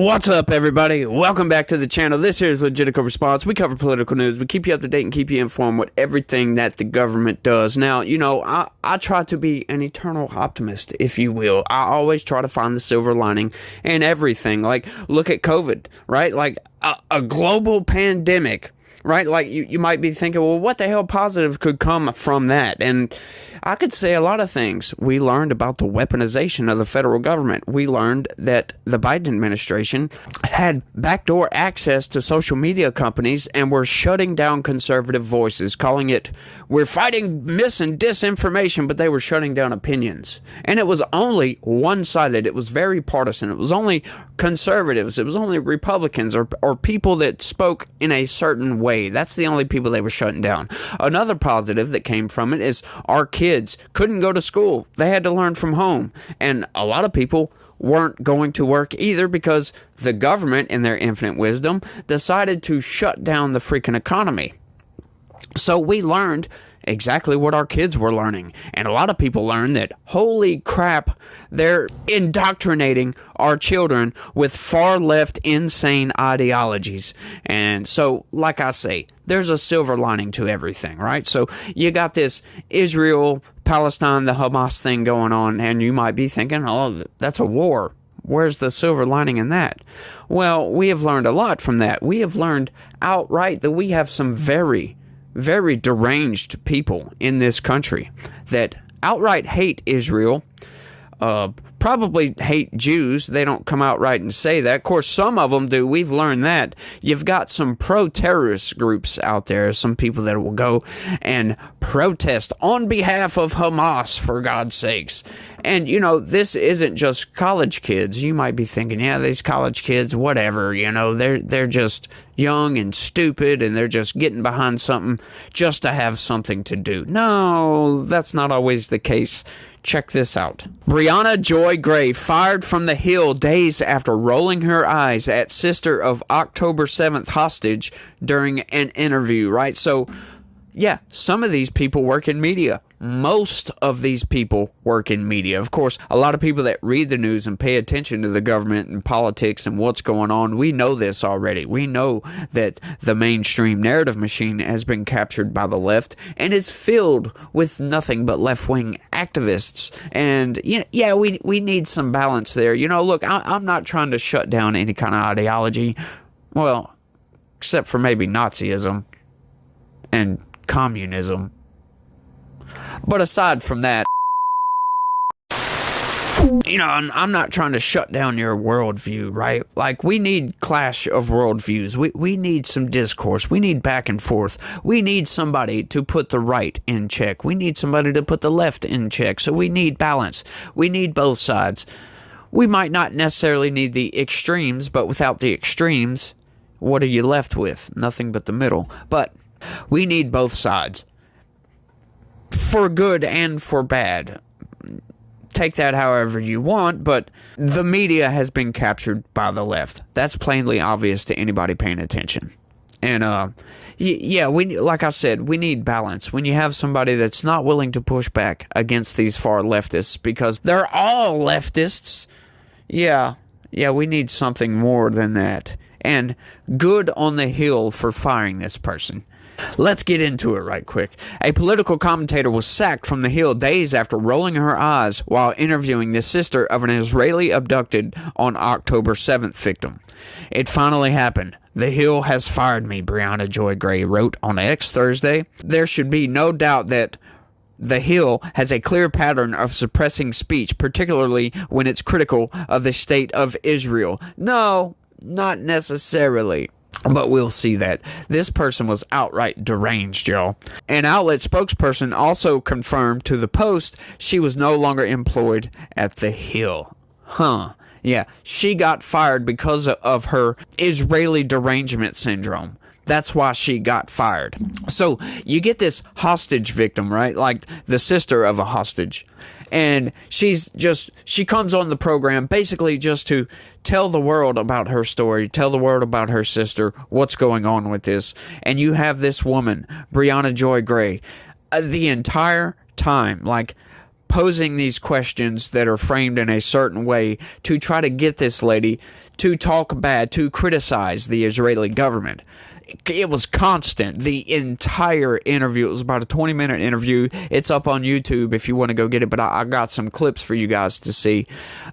What's up, everybody? Welcome back to the channel. This here is Legitical Response. We cover political news. We keep you up to date and keep you informed with everything that the government does. Now, you know, I try to be an eternal optimist, if you will. I always try to find the silver lining in everything. Like, look at COVID, right? Like, a global pandemic, right? Like, you might be thinking, well, what the hell positive could come from that? And I could say a lot of things. We learned about the weaponization of the federal government. We learned that the Biden administration had backdoor access to social media companies and were shutting down conservative voices, calling it, we're fighting mis and disinformation, but they were shutting down opinions. And it was only one-sided. It was very partisan. It was only conservatives. It was only Republicans or people that spoke in a certain way. That's the only people they were shutting down. Another positive that came from it is our kids couldn't go to school. They had to learn from home. And a lot of people weren't going to work either because the government, in their infinite wisdom, decided to shut down the freaking economy. So we learned exactly what our kids were learning. And a lot of people learned that, holy crap, they're indoctrinating our children with far left insane ideologies. And so, like I say, there's a silver lining to everything, right? So you got this Israel, Palestine, the Hamas thing going on, and you might be thinking, oh, that's a war. Where's the silver lining in that? Well, we have learned a lot from that. We have learned outright that we have some very deranged people in this country that outright hate Israel, probably hate Jews. They don't come out right and say that. Of course, some of them do. We've learned that. You've got some pro-terrorist groups out there, some people that will go and protest on behalf of Hamas, for God's sakes. And, you know, this isn't just college kids. You might be thinking, yeah, these college kids, whatever, you know, they're just young and stupid and they're just getting behind something just to have something to do. No, that's not always the case. Check this out. Brianna Joy Gray fired from the Hill days after rolling her eyes at sister of October 7th hostage during an interview, right? So, yeah, some of these people work in media. Most of these people work in media. Of course, a lot of people that read the news and pay attention to the government and politics and what's going on, we know this already. We know that the mainstream narrative machine has been captured by the left and is filled with nothing but left-wing activists. And, yeah, we need some balance there. You know, look, I'm not trying to shut down any kind of ideology. Well, except for maybe Nazism and communism. But aside from that, you know, I'm not trying to shut down your worldview, right? Like, we need clash of worldviews. We need some discourse. We need back and forth. We need somebody to put the right in check. We need somebody to put the left in check. So we need balance. We need both sides. We might not necessarily need the extremes, but without the extremes, what are you left with? Nothing but the middle. But we need both sides. For good and for bad. Take that however you want, but the media has been captured by the left. That's plainly obvious to anybody paying attention. And, yeah, like I said, we need balance. When you have somebody that's not willing to push back against these far leftists, because they're all leftists, yeah, we need something more than that. And good on the Hill for firing this person. Let's get into it right quick. A political commentator was sacked from the Hill days after rolling her eyes while interviewing the sister of an Israeli abducted on October 7th victim. It finally happened. The Hill has fired me, Brianna Joy Gray wrote on X Thursday. There should be no doubt that the Hill has a clear pattern of suppressing speech, particularly when it's critical of the state of Israel. No, not necessarily. But we'll see that. This person was outright deranged, y'all. An outlet spokesperson also confirmed to the Post she was no longer employed at the Hill. Yeah, she got fired because of her Israeli derangement syndrome. That's why she got fired. So you get this hostage victim, right? Like the sister of a hostage. And she comes on the program basically just to tell the world about her story, tell the world about her sister, what's going on with this. And you have this woman, Brianna Joy Gray, the entire time, like, posing these questions that are framed in a certain way to try to get this lady to talk bad, to criticize the Israeli government. It was constant the entire interview. It was about a 20-minute interview. It's up on YouTube if you want to go get it, but I got some clips for you guys to see.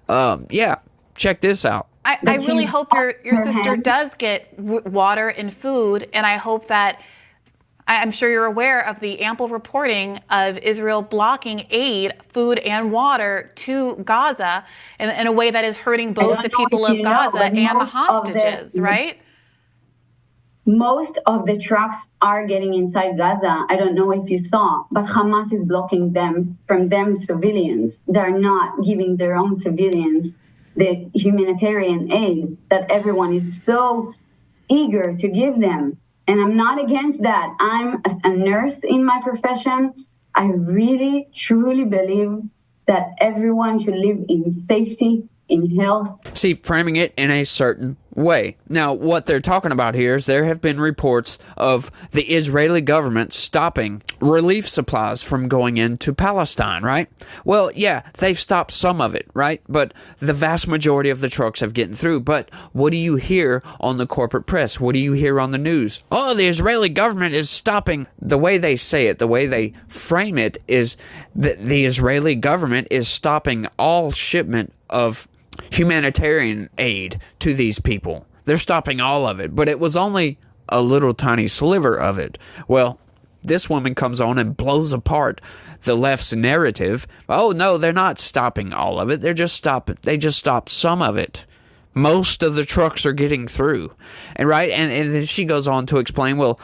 Yeah, check this out. I really hope your sister does get water and food, and I hope that, I'm sure you're aware of the ample reporting of Israel blocking aid, food and water to Gaza in a way that is hurting both the people of Gaza and the hostages, right? Most of the trucks are getting inside Gaza. I don't know if you saw, but Hamas is blocking them from them civilians. They're not giving their own civilians the humanitarian aid that everyone is so eager to give them. And I'm not against that. I'm a nurse in my profession. I really, truly believe that everyone should live in safety, in health. See, framing it in a certain way. Now, what they're talking about here is there have been reports of the Israeli government stopping relief supplies from going into Palestine, right? Well, yeah, they've stopped some of it, right? But the vast majority of the trucks have gotten through. But what do you hear on the corporate press? What do you hear on the news? Oh, the Israeli government is stopping. The way they say it, the way they frame it is that the Israeli government is stopping all shipment of humanitarian aid to these people. They're stopping all of it, but it was only a little tiny sliver of it. Well, this woman comes on and blows apart the left's narrative. Oh no, they're not stopping all of it. They just stopped some of it. Most of the trucks are getting through. And right, and then she goes on to explain, well,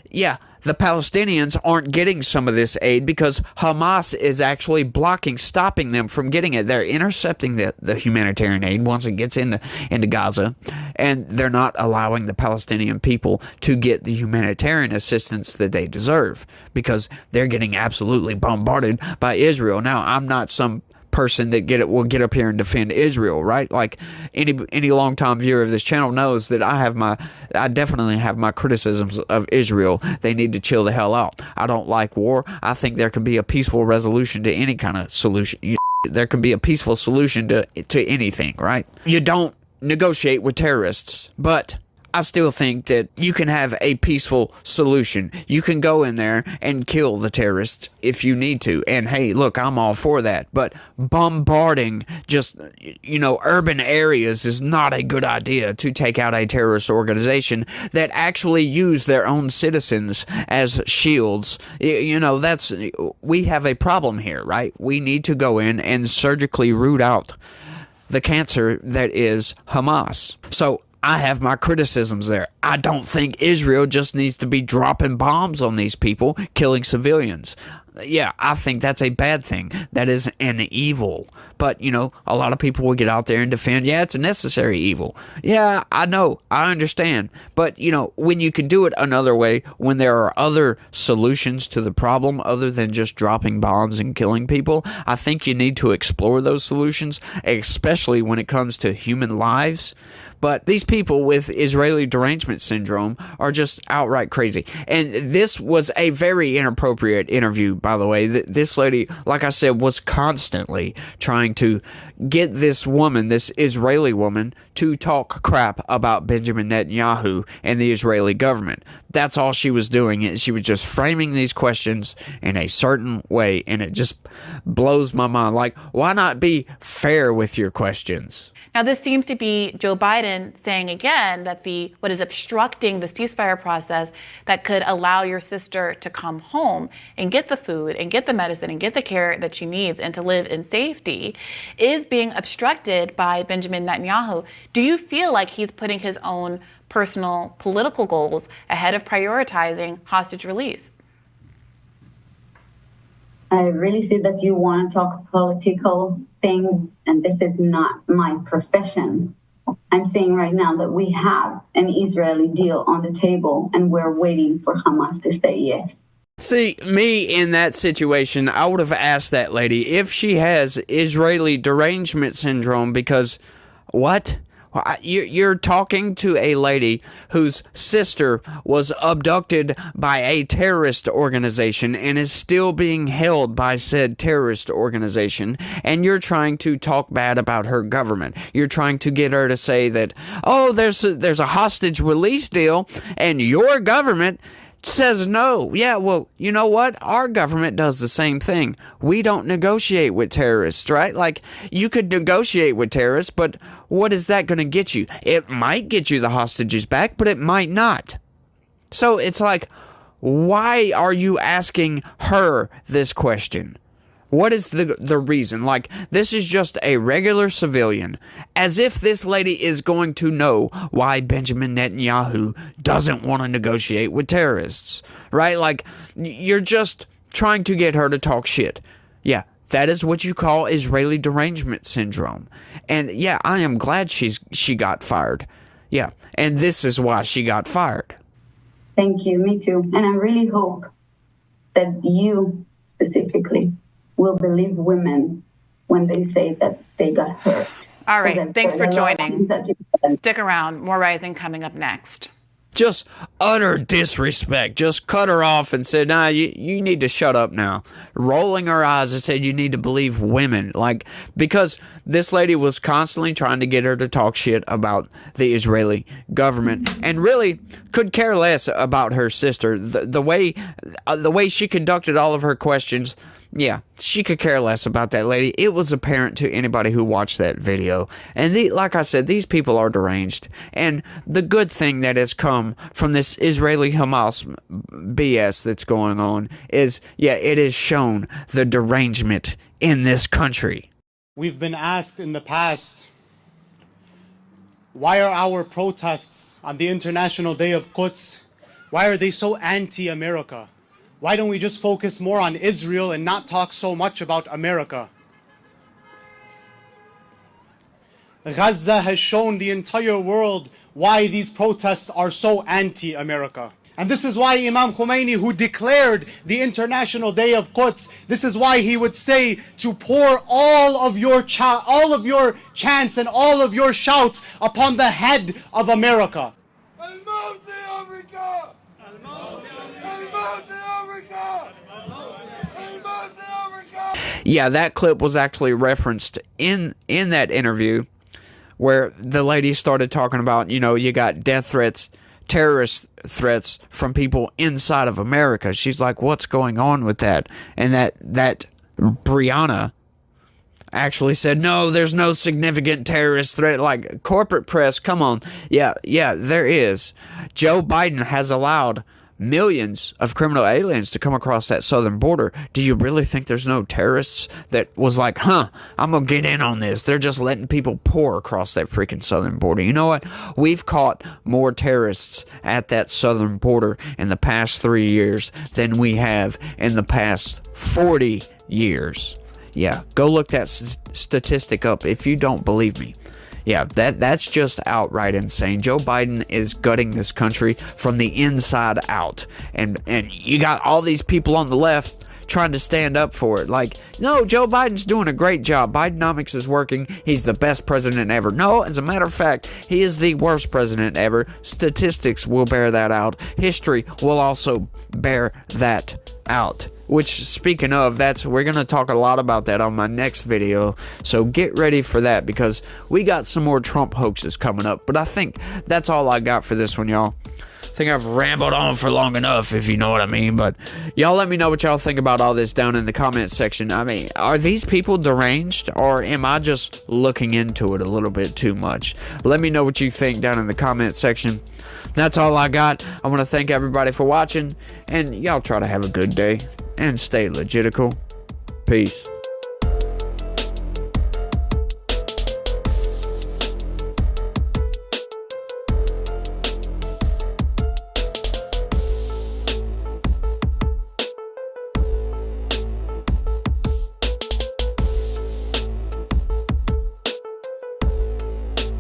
yeah, the Palestinians aren't getting some of this aid because Hamas is actually stopping them from getting it. They're intercepting the humanitarian aid once it gets into Gaza, and they're not allowing the Palestinian people to get the humanitarian assistance that they deserve because they're getting absolutely bombarded by Israel. Now, I'm not some person that will get up here and defend Israel, right? Like any long-time viewer of this channel knows that I definitely have my criticisms of Israel. They need to chill the hell out. I don't like war. I think there can be a peaceful resolution to any kind of solution. There can be a peaceful solution to anything, right? You don't negotiate with terrorists, but I still think that you can have a peaceful solution. You can go in there and kill the terrorists if you need to. And hey, look, I'm all for that. But bombarding just, urban areas is not a good idea to take out a terrorist organization that actually use their own citizens as shields. We have a problem here, right? We need to go in and surgically root out the cancer that is Hamas. So I have my criticisms there. I don't think Israel just needs to be dropping bombs on these people, killing civilians. Yeah, I think that's a bad thing. That is an evil. But, a lot of people will get out there and defend, yeah, it's a necessary evil. Yeah, I know. I understand. But, when you could do it another way, when there are other solutions to the problem other than just dropping bombs and killing people, I think you need to explore those solutions, especially when it comes to human lives. But these people with Israeli derangement syndrome are just outright crazy. And this was a very inappropriate interview, by the way. This lady, like I said, was constantly trying to get this woman, this Israeli woman, to talk crap about Benjamin Netanyahu and the Israeli government. That's all she was doing. She was just framing these questions in a certain way, and it just blows my mind. Like, why not be fair with your questions? Now, this seems to be Joe Biden saying again that what is obstructing the ceasefire process that could allow your sister to come home and get the food and get the medicine and get the care that she needs and to live in safety is being obstructed by Benjamin Netanyahu. Do you feel like he's putting his own personal political goals ahead of prioritizing hostage release? I really see that you want to talk political things, and this is not my profession. I'm saying right now that we have an Israeli deal on the table, and we're waiting for Hamas to say yes. See, me in that situation, I would have asked that lady if she has Israeli derangement syndrome because what? You're talking to a lady whose sister was abducted by a terrorist organization and is still being held by said terrorist organization, and you're trying to talk bad about her government. You're trying to get her to say that, oh, there's a hostage release deal, and your government says no. Yeah, well, you know what? Our government does the same thing. We don't negotiate with terrorists, right? Like, you could negotiate with terrorists, but what is that going to get you? It might get you the hostages back, but it might not. So it's like, why are you asking her this question? What is the reason? Like, this is just a regular civilian. As if this lady is going to know why Benjamin Netanyahu doesn't want to negotiate with terrorists. Right? Like, you're just trying to get her to talk shit. Yeah, that is what you call Israeli derangement syndrome. And yeah, I am glad she got fired. Yeah, and this is why she got fired. Thank you, me too. And I really hope that you specifically will believe women when they say that they got hurt. All right, thanks for joining. Stick around. More Rising coming up next. Just utter disrespect. Just cut her off and said, nah, you need to shut up now. Rolling her eyes and said you need to believe women. Like, because this lady was constantly trying to get her to talk shit about the Israeli government and really could care less about her sister. The way she conducted all of her questions, yeah, she could care less about that lady. It was apparent to anybody who watched that video. And like I said, these people are deranged. And the good thing that has come from this Israeli-Hamas BS that's going on is, yeah, it has shown the derangement in this country. We've been asked in the past, why are our protests on the International Day of Quds, why are they so anti-America? Why don't we just focus more on Israel and not talk so much about America? Gaza has shown the entire world why these protests are so anti-America. And this is why Imam Khomeini, who declared the International Day of Quds, this is why he would say to pour all of your chants and all of your shouts upon the head of America. Yeah, that clip was actually referenced in that interview where the lady started talking about, you know, you got death threats, terrorist threats from people inside of America. She's like, what's going on with that? And that Brianna actually said, no, there's no significant terrorist threat. Like, corporate press, come on. Yeah, there is. Joe Biden has allowed millions of criminal aliens to come across that southern border. Do you really think there's no terrorists that was like, I'm gonna get in on this? They're just letting people pour across that freaking southern border. You know what? We've caught more terrorists at that southern border in the past 3 years than we have in the past 40 years. Yeah, go look that statistic up if you don't believe me. Yeah, that's just outright insane. Joe Biden is gutting this country from the inside out. And you got all these people on the left trying to stand up for it. Like, no, Joe Biden's doing a great job. Bidenomics is working. He's the best president ever. No, as a matter of fact, he is the worst president ever. Statistics will bear that out. History will also bear that out. Which, speaking of, we're going to talk a lot about that on my next video, so get ready for that, because we got some more Trump hoaxes coming up. But I think that's all I got for this one, y'all. I think I've rambled on for long enough, if you know what I mean. But y'all let me know what y'all think about all this down in the comment section. I mean, are these people deranged, or am I just looking into it a little bit too much? Let me know what you think down in the comment section. That's all I got. I want to thank everybody for watching, and y'all try to have a good day and stay legitical. Peace.